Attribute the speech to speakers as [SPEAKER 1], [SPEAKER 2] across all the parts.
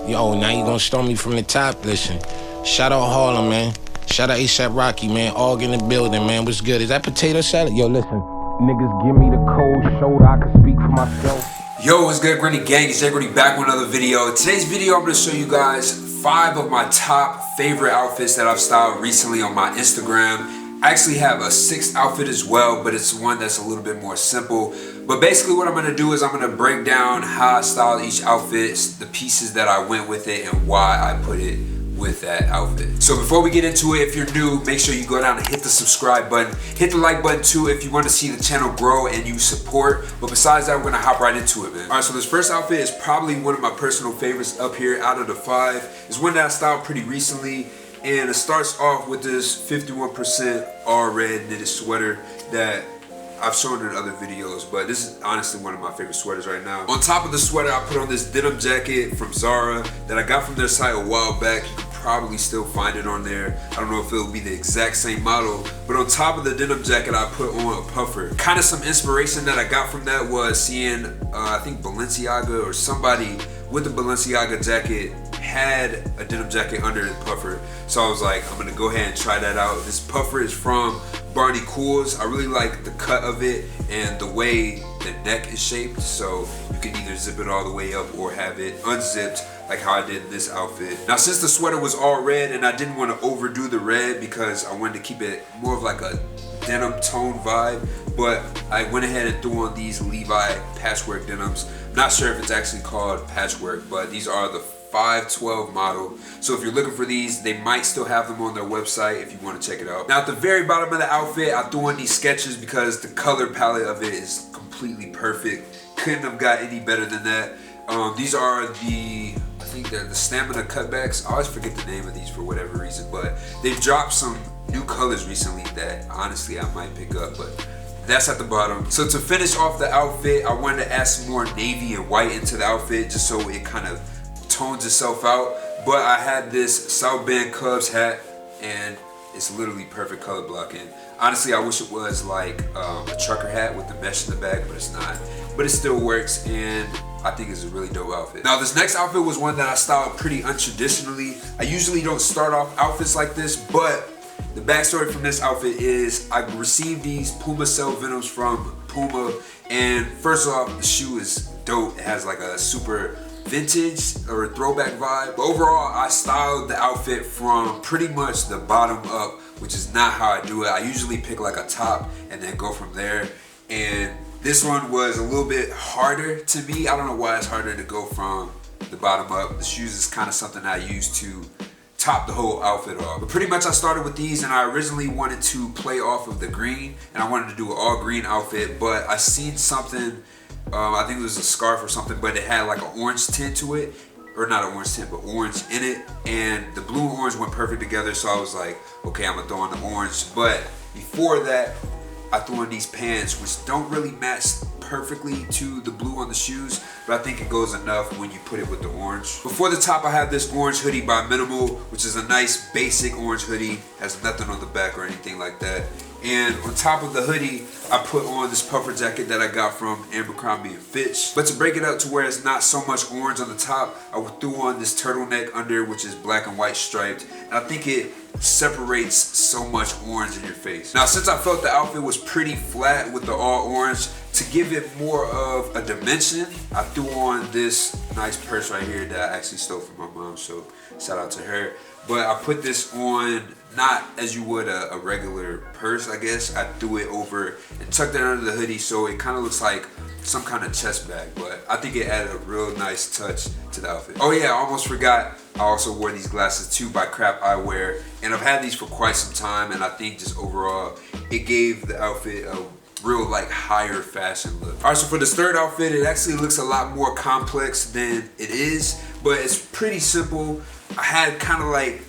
[SPEAKER 1] Yo, now you gonna storm me from the top? Listen, shout out Harlem, man. Shout out ASAP Rocky, man. All in the building, man. What's good? Is that potato salad? Yo, listen, niggas give me the cold shoulder. I can speak for myself.
[SPEAKER 2] Yo, what's good, Gritty Gang? It's Jay Gritty back with another video. Today's video, I'm gonna show you guys 5 of my top favorite outfits that I've styled recently on my Instagram. I actually have a 6th outfit as well, but it's one that's a little bit more simple. But basically what I'm gonna do is I'm gonna break down how I styled each outfit, the pieces that I went with it, and why I put it with that outfit. So before we get into it, if you're new, make sure you go down and hit the subscribe button. Hit the like button too if you want to see the channel grow and you support. But besides that, we're gonna hop right into it, man. All right, so this first outfit is probably one of my personal favorites up here out of the 5. It's one that I styled pretty recently. And it starts off with this 51% all red knitted sweater that I've shown in other videos, but this is honestly one of my favorite sweaters right now. On top of the sweater, I put on this denim jacket from Zara that I got from their site a while back. You can probably still find it on there. I don't know if it'll be the exact same model, but on top of the denim jacket, I put on a puffer. Kind of some inspiration that I got from that was seeing, I think Balenciaga or somebody with the Balenciaga jacket had a denim jacket under the puffer. So I was like, I'm gonna go ahead and try that out. This puffer is from Barney Kouls. I really like the cut of it and the way the neck is shaped. So you can either zip it all the way up or have it unzipped like how I did in this outfit. Now since the sweater was all red and I didn't want to overdo the red because I wanted to keep it more of like a denim tone vibe, but I went ahead and threw on these Levi patchwork denims. I'm not sure if it's actually called patchwork, but these are the 512 model. So if you're looking for these, they might still have them on their website if you want to check it out. Now at the very bottom of the outfit, I threw on these Skechers because the color palette of it is completely perfect. Couldn't have got any better than that. These are I think they're the Stamina cutbacks. I always forget the name of these for whatever reason, but they've dropped some new colors recently that honestly I might pick up, but that's at the bottom. So to finish off the outfit, I wanted to add some more navy and white into the outfit just so it kind of tones itself out. But I had this South Bend Cubs hat and it's literally perfect color blocking. Honestly, I wish it was like a trucker hat with the mesh in the back, but it's not. But it still works and I think it's a really dope outfit. Now this next outfit was one that I styled pretty untraditionally. I usually don't start off outfits like this, but the backstory from this outfit is I received these Puma Cell Venoms from Puma, and first off, the shoe is dope. It has like a super vintage or a throwback vibe. But overall, I styled the outfit from pretty much the bottom up, which is not how I do it. I usually pick like a top and then go from there. And this one was a little bit harder to me. I don't know why it's harder to go from the bottom up. The shoes is kind of something I use to top the whole outfit off. But pretty much I started with these and I originally wanted to play off of the green and I wanted to do an all green outfit, but I seen something, I think it was a scarf or something, but it had like an orange tint to it, or not an orange tint, but orange in it, and the blue and orange went perfect together, so I was like, okay, I'm gonna throw on the orange. But before that, I threw on these pants, which don't really match perfectly to the blue on the shoes, but I think it goes enough when you put it with the orange. Before the top, I have this orange hoodie by Minimal, which is a nice basic orange hoodie, has nothing on the back or anything like that. And on top of the hoodie, I put on this puffer jacket that I got from Abercrombie & Fitch. But to break it up to where it's not so much orange on the top, I threw on this turtleneck under, which is black and white striped. And I think it separates so much orange in your face. Now, since I felt the outfit was pretty flat with the all orange, to give it more of a dimension, I threw on this nice purse right here that I actually stole from my mom, so shout out to her. But I put this on not as you would a regular purse, I guess. I threw it over and tucked it under the hoodie so it kind of looks like some kind of chest bag, but I think it added a real nice touch to the outfit. Oh yeah, I almost forgot, I also wore these glasses too by Crap Eyewear, and I've had these for quite some time, and I think just overall it gave the outfit a real like higher fashion look. Alright, so for this third outfit, it actually looks a lot more complex than it is, but it's pretty simple. I had kind of like,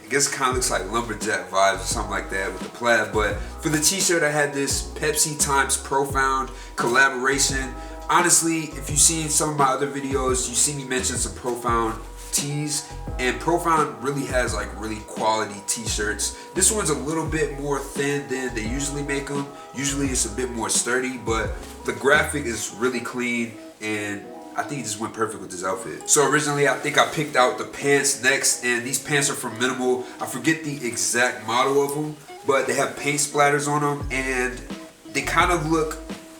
[SPEAKER 2] I guess it kind of looks like lumberjack vibes or something like that with the plaid, but for the t-shirt I had this Pepsi x Profound collaboration. Honestly, if you've seen some of my other videos, you see me mention some Profound tees, and Profound really has like really quality t-shirts. This one's a little bit more thin than they usually make them. Usually it's a bit more sturdy, but the graphic is really clean and I think it just went perfect with this outfit. So originally I think I picked out the pants next, and these pants are from Minimal. I forget the exact model of them, but they have paint splatters on them and they kind of look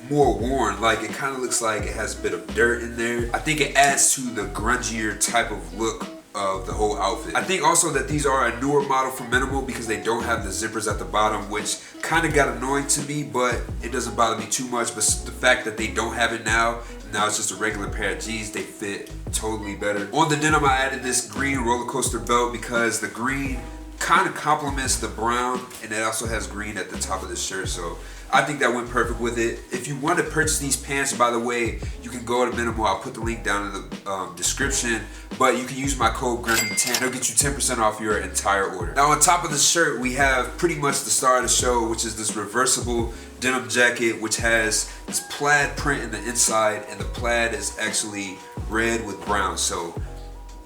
[SPEAKER 2] more worn. Like it kind of looks like it has a bit of dirt in there. I think it adds to the grungier type of look of the whole outfit. I think also that these are a newer model from Minimal because they don't have the zippers at the bottom, which kind of got annoying to me, but it doesn't bother me too much. But the fact that they don't have it now it's just a regular pair of jeans, they fit totally better. On the denim, I added this green roller coaster belt because the green kind of complements the brown, and it also has green at the top of the shirt, so I think that went perfect with it. If you want to purchase these pants, by the way, you can go to Minimal. I'll put the link down in the description, but you can use my code GREMMY10. It'll get you 10% off your entire order. Now on top of the shirt, we have pretty much the star of the show, which is this reversible denim jacket, which has this plaid print in the inside, and the plaid is actually red with brown. So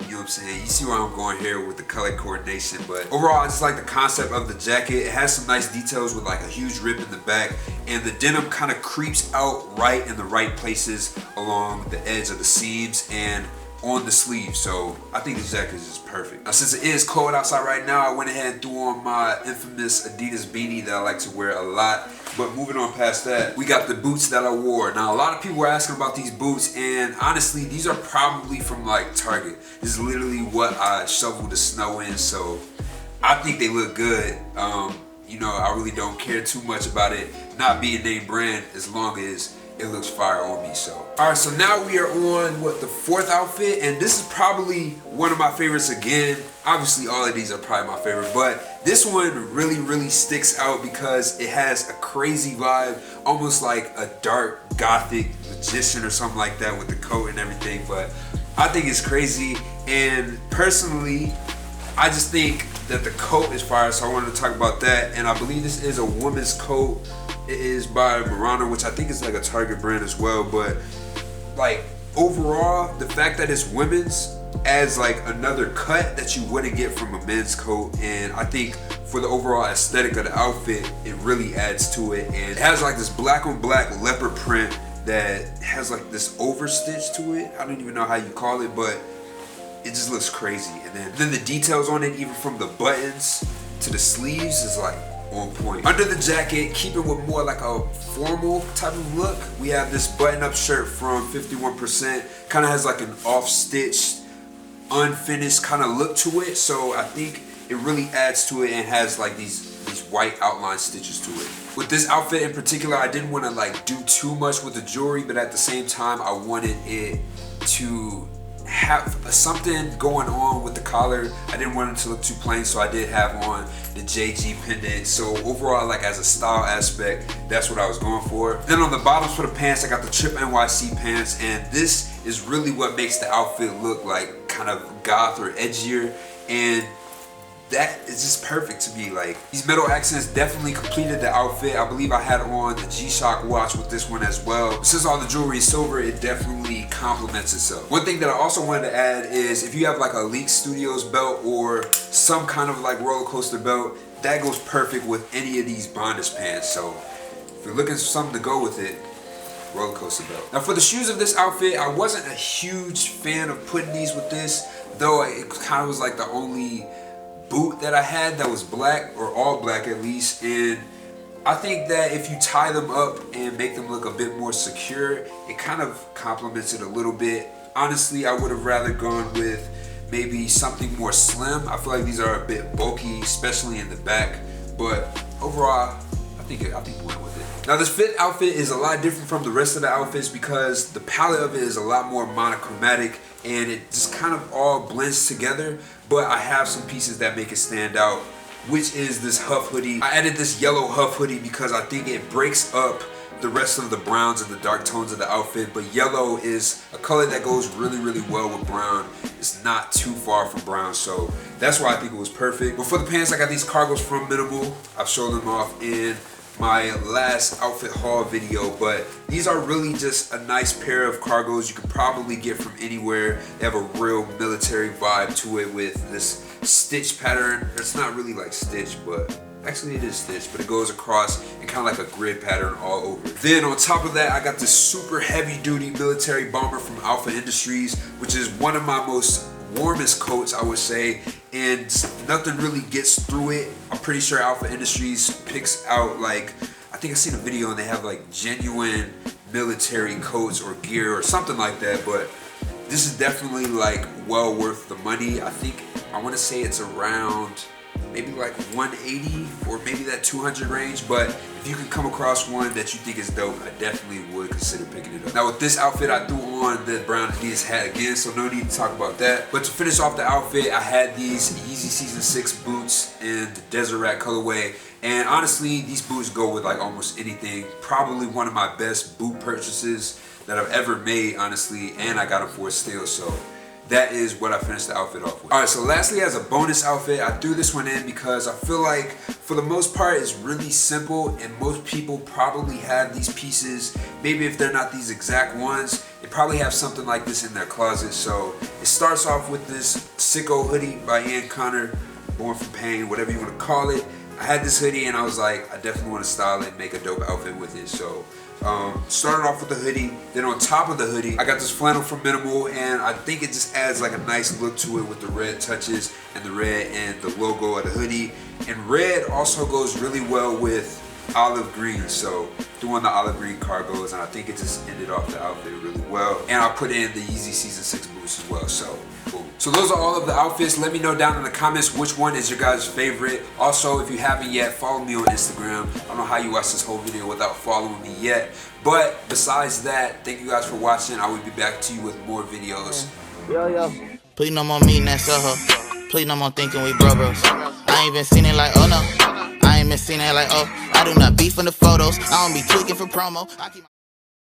[SPEAKER 2] you know what I'm saying? You see where I'm going here with the color coordination, but overall I just like the concept of the jacket. It has some nice details with like a huge rip in the back, and the denim kind of creeps out right in the right places along the edge of the seams and on the sleeve. So I think this jacket is just perfect. Now since it is cold outside right now, I went ahead and threw on my infamous Adidas beanie that I like to wear a lot. But moving on past that, we got the boots that I wore. Now a lot of people were asking about these boots, and honestly these are probably from like Target. This is literally what I shoveled the snow in, so I think they look good. You know, I really don't care too much about it not being name brand as long as it looks fire on me. So alright, so now we are on the fourth outfit, and this is probably one of my favorites again. Obviously all of these are probably my favorite, but this one really sticks out because it has a crazy vibe, almost like a dark gothic magician or something like that with the coat and everything. But I think it's crazy, and personally I just think that the coat is fire, so I wanted to talk about that. And I believe this is a woman's coat. It is by Murano, which I think is like a Target brand as well. But like overall, the fact that it's women's adds like another cut that you wouldn't get from a men's coat. And I think for the overall aesthetic of the outfit, it really adds to it. And it has like this black on black leopard print that has like this overstitch to it. I don't even know how you call it, but it just looks crazy. And then the details on it, even from the buttons to the sleeves, is like on point. Under the jacket, keep it with more like a formal type of look, we have this button-up shirt from 51%. Kind of has like an off-stitched, unfinished kind of look to it. So I think it really adds to it and has like these white outline stitches to it. With this outfit in particular, I didn't want to like do too much with the jewelry, but at the same time, I wanted it to have something going on with the collar. I didn't want it to look too plain, so I did have on the JG pendant. So overall, like as a style aspect, that's what I was going for. Then on the bottoms for the pants, I got the Trip NYC pants, and this is really what makes the outfit look like kind of goth or edgier, and that is just perfect to me. Like these metal accents definitely completed the outfit. I believe I had on the G-Shock watch with this one as well. Since all the jewelry is silver, it definitely complements itself. One thing that I also wanted to add is if you have like a Leak Studios belt or some kind of like roller coaster belt, that goes perfect with any of these bondage pants. So if you're looking for something to go with it, roller coaster belt. Now for the shoes of this outfit, I wasn't a huge fan of putting these with this, though it kind of was like the only boot that I had that was black, or all black at least. And I think that if you tie them up and make them look a bit more secure, it kind of complements it a little bit. Honestly, I would have rather gone with maybe something more slim. I feel like these are a bit bulky, especially in the back, but overall I think we went with it. Now this fifth outfit is a lot different from the rest of the outfits because the palette of it is a lot more monochromatic and it just kind of all blends together. But I have some pieces that make it stand out, which is this Huff hoodie. I added this yellow Huff hoodie because I think it breaks up the rest of the browns and the dark tones of the outfit, but yellow is a color that goes really well with brown. It's not too far from brown, so that's why I think it was perfect. But for the pants, I got these cargos from Minimal. I've shown them off in my last outfit haul video, but these are really just a nice pair of cargos you could probably get from anywhere. They have a real military vibe to it with this stitch pattern. It's not really like stitch, but Actually, it is stitched, but it goes across and kind of like a grid pattern all over. Then on top of that, I got this super heavy duty military bomber from Alpha Industries, which is one of my most warmest coats, I would say, and nothing really gets through it. I'm pretty sure Alpha Industries picks out, like, I think I seen a video and they have like genuine military coats or gear or something like that, but this is definitely like well worth the money. I want to say it's around maybe like 180 or maybe that 200 range, but if you can come across one that you think is dope, I definitely would consider picking it up. Now with this outfit, I threw on the brown Adidas hat again, so no need to talk about that. But to finish off the outfit, I had these Yeezy Season 6 boots in the Desert Rat colorway, and honestly, these boots go with like almost anything. Probably one of my best boot purchases that I've ever made, honestly, and I got them for a steal, so that is what I finished the outfit off with. Alright, so lastly, as a bonus outfit, I threw this one in because I feel like for the most part it's really simple and most people probably have these pieces. Maybe if they're not these exact ones, they probably have something like this in their closet. So it starts off with this Sicko hoodie by Ian Connor, Born from Pain, whatever you want to call it. I had this hoodie and I was like, I definitely want to style it and make a dope outfit with it. So started off with the hoodie, then on top of the hoodie I got this flannel from Minimal, and I think it just adds like a nice look to it with the red touches and the red and the logo of the hoodie. And red also goes really well with olive green, so doing the olive green cargos, and I think it just ended off the outfit really well. And I put in the Yeezy Season 6 boots as well, so boom. So those are all of the outfits. Let me know down in the comments which one is your guys' favorite. Also, if you haven't yet, follow me on Instagram. I don't know how you watched this whole video without following me yet, but besides that, thank you guys for watching. I will be back to you with more videos.
[SPEAKER 3] Yo. Please no more meeting that her. Please no more thinking we brothers. I ain't been seen it like, oh no. I ain't been seen it like, oh. I do not beef in the photos. I don't be tweaking for promo.